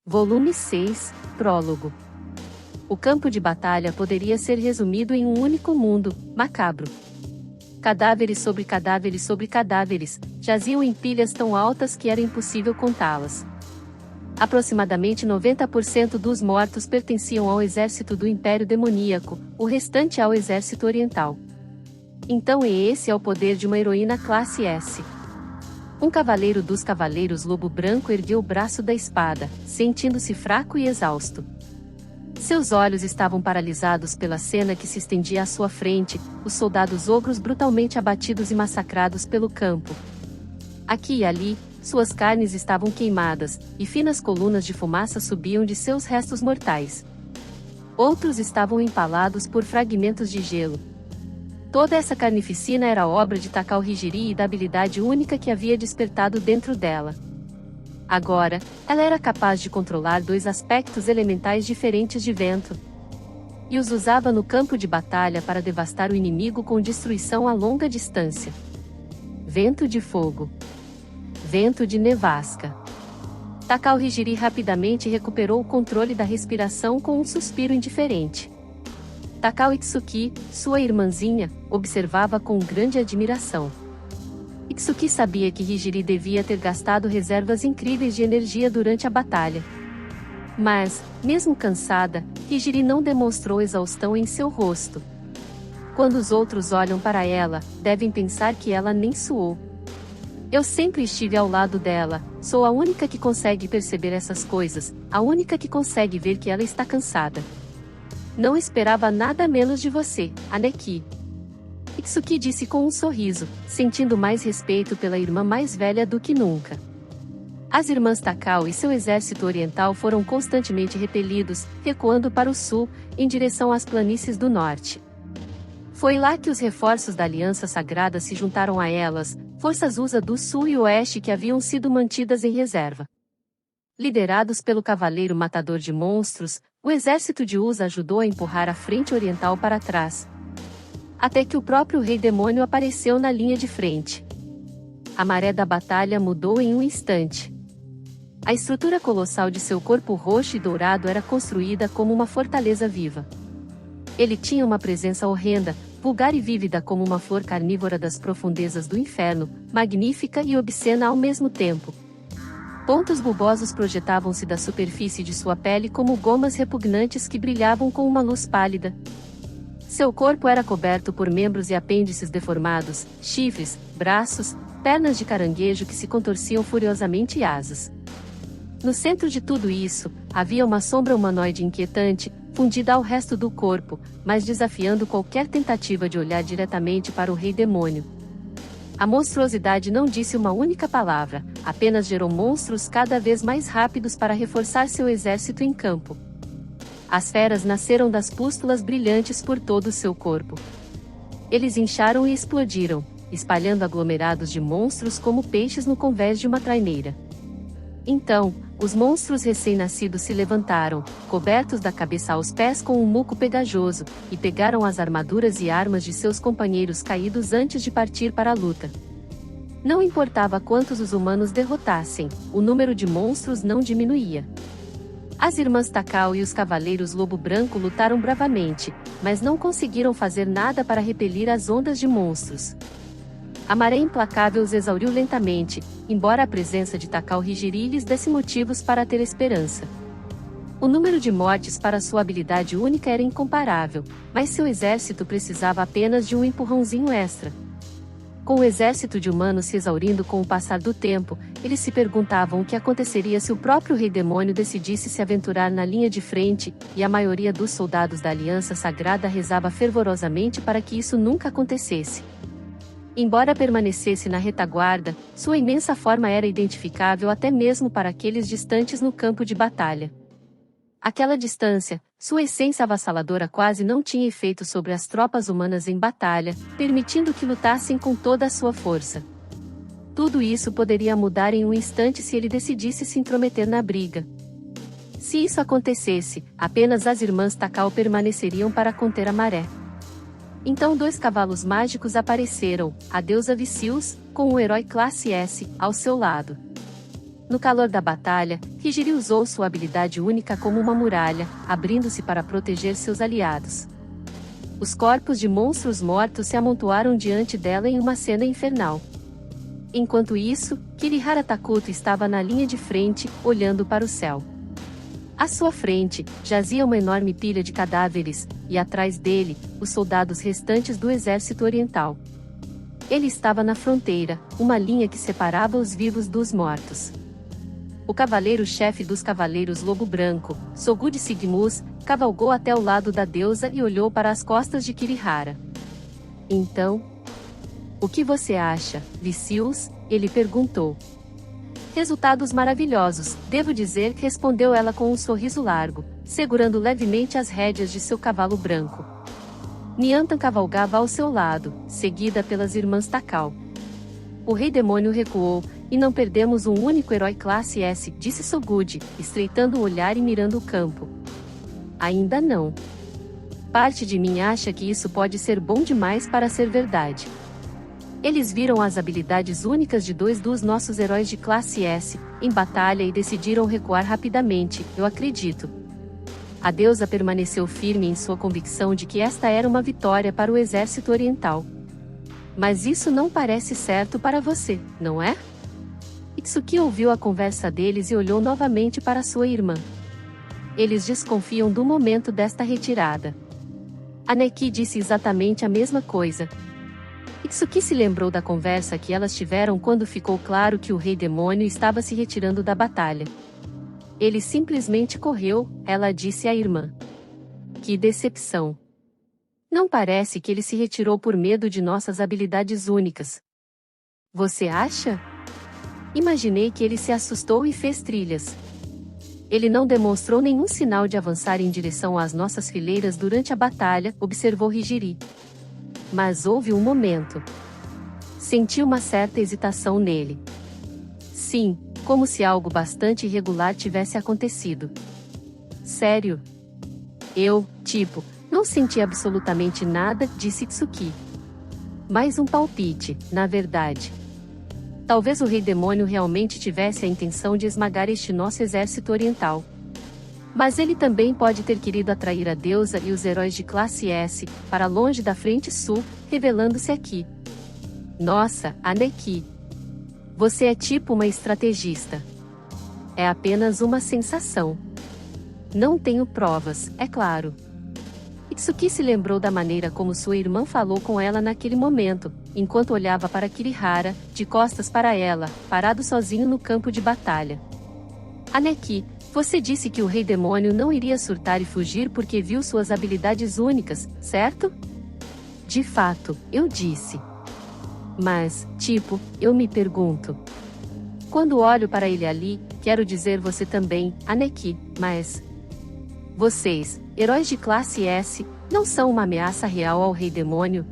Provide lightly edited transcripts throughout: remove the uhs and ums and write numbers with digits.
Volume 6, Prólogo. O campo de batalha poderia ser resumido em um único mundo, macabro. Cadáveres sobre cadáveres sobre cadáveres, jaziam em pilhas tão altas que era impossível contá-las. Aproximadamente 90% dos mortos pertenciam ao exército do Império Demoníaco, o restante ao exército oriental. Então esse é o poder de uma heroína classe S. Um cavaleiro dos Cavaleiros Lobo Branco ergueu o braço da espada, sentindo-se fraco e exausto. Seus olhos estavam paralisados pela cena que se estendia à sua frente, os soldados ogros brutalmente abatidos e massacrados pelo campo. Aqui e ali, suas carnes estavam queimadas, e finas colunas de fumaça subiam de seus restos mortais. Outros estavam empalados por fragmentos de gelo. Toda essa carnificina era obra de Takao Hijiri e da habilidade única que havia despertado dentro dela. Agora, ela era capaz de controlar dois aspectos elementais diferentes de vento. E os usava no campo de batalha para devastar o inimigo com destruição a longa distância. Vento de fogo. Vento de nevasca. Takao Hijiri rapidamente recuperou o controle da respiração com um suspiro indiferente. Takao Itsuki, sua irmãzinha, observava com grande admiração. Itsuki sabia que Hijiri devia ter gastado reservas incríveis de energia durante a batalha. Mas, mesmo cansada, Hijiri não demonstrou exaustão em seu rosto. Quando os outros olham para ela, devem pensar que ela nem suou. Eu sempre estive ao lado dela, sou a única que consegue perceber essas coisas, a única que consegue ver que ela está cansada. Não esperava nada menos de você, Aneki. Itsuki disse com um sorriso, sentindo mais respeito pela irmã mais velha do que nunca. As irmãs Takao e seu exército oriental foram constantemente repelidos, recuando para o sul, em direção às planícies do norte. Foi lá que os reforços da Aliança Sagrada se juntaram a elas, forças USA do sul e oeste que haviam sido mantidas em reserva. Liderados pelo Cavaleiro Matador de Monstros, o exército de USA ajudou a empurrar a frente oriental para trás. Até que o próprio Rei Demônio apareceu na linha de frente. A maré da batalha mudou em um instante. A estrutura colossal de seu corpo roxo e dourado era construída como uma fortaleza viva. Ele tinha uma presença horrenda, vulgar e vívida como uma flor carnívora das profundezas do inferno, magnífica e obscena ao mesmo tempo. Pontos bulbosos projetavam-se da superfície de sua pele como gomas repugnantes que brilhavam com uma luz pálida. Seu corpo era coberto por membros e apêndices deformados, chifres, braços, pernas de caranguejo que se contorciam furiosamente e asas. No centro de tudo isso, havia uma sombra humanoide inquietante, fundida ao resto do corpo, mas desafiando qualquer tentativa de olhar diretamente para o Rei Demônio. A monstruosidade não disse uma única palavra, apenas gerou monstros cada vez mais rápidos para reforçar seu exército em campo. As feras nasceram das pústulas brilhantes por todo o seu corpo. Eles incharam e explodiram, espalhando aglomerados de monstros como peixes no convés de uma traineira. Então, os monstros recém-nascidos se levantaram, cobertos da cabeça aos pés com um muco pegajoso, e pegaram as armaduras e armas de seus companheiros caídos antes de partir para a luta. Não importava quantos os humanos derrotassem, o número de monstros não diminuía. As irmãs Takao e os Cavaleiros Lobo Branco lutaram bravamente, mas não conseguiram fazer nada para repelir as ondas de monstros. A maré implacável os exauriu lentamente, embora a presença de Takao Hijiri lhes desse motivos para ter esperança. O número de mortes para sua habilidade única era incomparável, mas seu exército precisava apenas de um empurrãozinho extra. Com o exército de humanos se exaurindo com o passar do tempo, eles se perguntavam o que aconteceria se o próprio Rei Demônio decidisse se aventurar na linha de frente, e a maioria dos soldados da Aliança Sagrada rezava fervorosamente para que isso nunca acontecesse. Embora permanecesse na retaguarda, sua imensa forma era identificável até mesmo para aqueles distantes no campo de batalha. Aquela distância, sua essência avassaladora quase não tinha efeito sobre as tropas humanas em batalha, permitindo que lutassem com toda a sua força. Tudo isso poderia mudar em um instante se ele decidisse se intrometer na briga. Se isso acontecesse, apenas as irmãs Takao permaneceriam para conter a maré. Então dois cavalos mágicos apareceram, a deusa Vicious, com o herói classe S, ao seu lado. No calor da batalha, Higiri usou sua habilidade única como uma muralha, abrindo-se para proteger seus aliados. Os corpos de monstros mortos se amontoaram diante dela em uma cena infernal. Enquanto isso, Kirihara Takuto estava na linha de frente, olhando para o céu. À sua frente, jazia uma enorme pilha de cadáveres, e atrás dele, os soldados restantes do exército oriental. Ele estava na fronteira, uma linha que separava os vivos dos mortos. O cavaleiro-chefe dos Cavaleiros Lobo Branco, Sogud Sigmus, cavalgou até o lado da deusa e olhou para as costas de Kirihara. Então, o que você acha, Vicious? Ele perguntou. Resultados maravilhosos, devo dizer, respondeu ela com um sorriso largo, segurando levemente as rédeas de seu cavalo branco. Niantan cavalgava ao seu lado, seguida pelas irmãs Takao. O rei demônio recuou, e não perdemos um único herói classe S, disse Sogud, estreitando o olhar e mirando o campo. Ainda não. Parte de mim acha que isso pode ser bom demais para ser verdade. Eles viram as habilidades únicas de 2 dos nossos heróis de classe S, em batalha e decidiram recuar rapidamente, eu acredito. A deusa permaneceu firme em sua convicção de que esta era uma vitória para o exército oriental. Mas isso não parece certo para você, não é? Itsuki ouviu a conversa deles e olhou novamente para sua irmã. Eles desconfiam do momento desta retirada. A Neki disse exatamente a mesma coisa. Itsuki se lembrou da conversa que elas tiveram quando ficou claro que o rei demônio estava se retirando da batalha. Ele simplesmente correu, ela disse à irmã. Que decepção! Não parece que ele se retirou por medo de nossas habilidades únicas. Você acha? Imaginei que ele se assustou e fez trilhas. Ele não demonstrou nenhum sinal de avançar em direção às nossas fileiras durante a batalha, observou Higiri. Mas houve um momento. Senti uma certa hesitação nele. Sim, como se algo bastante irregular tivesse acontecido. Sério? Não senti absolutamente nada, disse Itsuki. Mais um palpite, na verdade. Talvez o rei demônio realmente tivesse a intenção de esmagar este nosso exército oriental. Mas ele também pode ter querido atrair a deusa e os heróis de classe S, para longe da frente sul, revelando-se aqui. Nossa, Aneki! Você é tipo uma estrategista. É apenas uma sensação. Não tenho provas, é claro. Itsuki se lembrou da maneira como sua irmã falou com ela naquele momento, enquanto olhava para Kirihara, de costas para ela, parado sozinho no campo de batalha. Aneki, você disse que o rei demônio não iria surtar e fugir porque viu suas habilidades únicas, certo? De fato, eu disse. Mas, eu me pergunto. Quando olho para ele ali, quero dizer você também, Aneki, mas... Vocês, heróis de classe S, não são uma ameaça real ao rei demônio?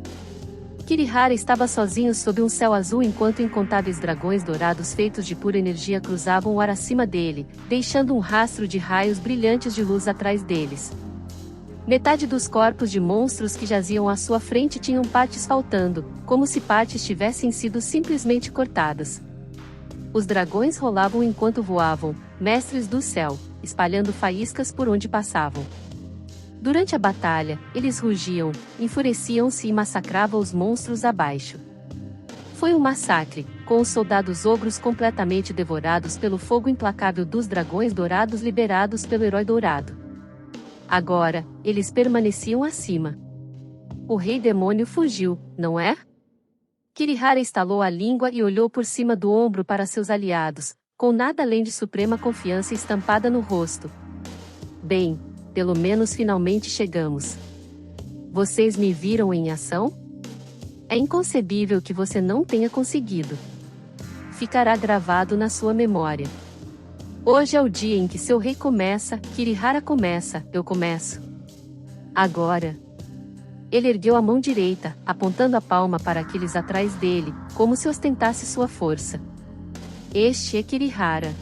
Kirihara estava sozinho sob um céu azul enquanto incontáveis dragões dourados feitos de pura energia cruzavam o ar acima dele, deixando um rastro de raios brilhantes de luz atrás deles. Metade dos corpos de monstros que jaziam à sua frente tinham partes faltando, como se partes tivessem sido simplesmente cortadas. Os dragões rolavam enquanto voavam, mestres do céu, espalhando faíscas por onde passavam. Durante a batalha, eles rugiam, enfureciam-se e massacravam os monstros abaixo. Foi um massacre, com os soldados ogros completamente devorados pelo fogo implacável dos dragões dourados liberados pelo herói dourado. Agora, eles permaneciam acima. O rei demônio fugiu, não é? Kirihara estalou a língua e olhou por cima do ombro para seus aliados, com nada além de suprema confiança estampada no rosto. Bem, pelo menos finalmente chegamos. Vocês me viram em ação? É inconcebível que você não tenha conseguido. Ficará gravado na sua memória. Hoje é o dia em que seu rei começa, Kirihara começa, eu começo. Agora. Ele ergueu a mão direita, apontando a palma para aqueles atrás dele, como se ostentasse sua força. Este é Kirihara.